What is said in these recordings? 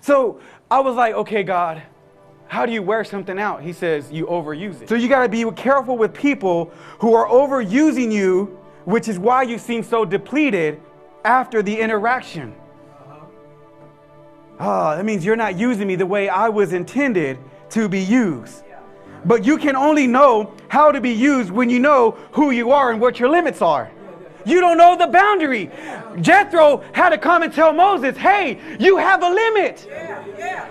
So I was like, okay, God, how do you wear something out? He says, you overuse it. So you got to be careful with people who are overusing you, which is why you seem so depleted after the interaction. That means you're not using me the way I was intended to be used. But you can only know how to be used when you know who you are and what your limits are. You don't know the boundary. Jethro had to come and tell Moses, hey, you have a limit.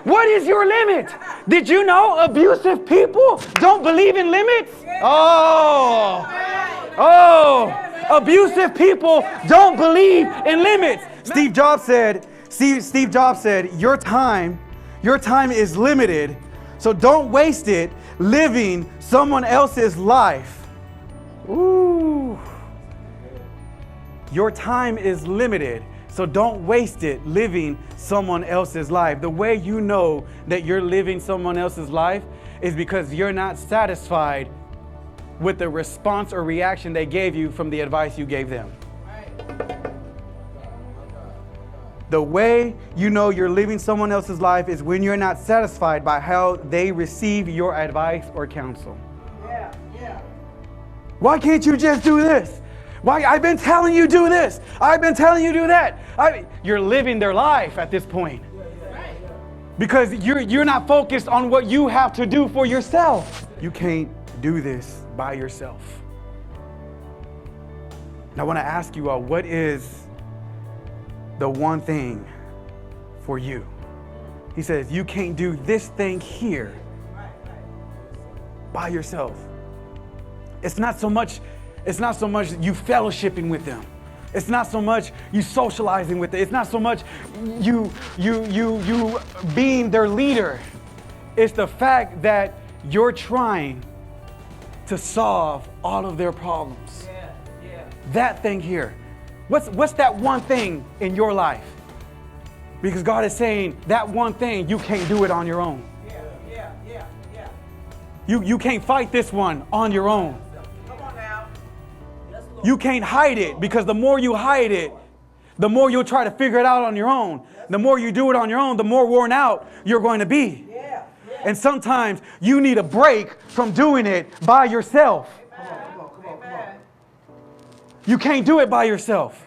What is your limit? Did you know abusive people don't believe in limits? Abusive people don't believe in limits. Steve Jobs said, your time is limited, so don't waste it living someone else's life. Ooh. Your time is limited, so don't waste it living someone else's life. The way you know that you're living someone else's life is because you're not satisfied with the response or reaction they gave you from the advice you gave them. The way you know you're living someone else's life is when you're not satisfied by how they receive your advice or counsel. Why can't you just do this? Why? I've been telling you do this. I've been telling you do that. You're living their life at this point. Because you're not focused on what you have to do for yourself. You can't do this by yourself. Now I want to ask you all, what is the one thing for you? He says, you can't do this thing here by yourself. It's not so much you fellowshipping with them. It's not so much you socializing with them. It's not so much you being their leader. It's the fact that you're trying to solve all of their problems. That thing here. What's that one thing in your life? Because God is saying that one thing, you can't do it on your own. You can't fight this one on your own. You can't hide it, because the more you hide it, the more you'll try to figure it out on your own. The more you do it on your own, the more worn out you're going to be. And sometimes you need a break from doing it by yourself. You can't do it by yourself.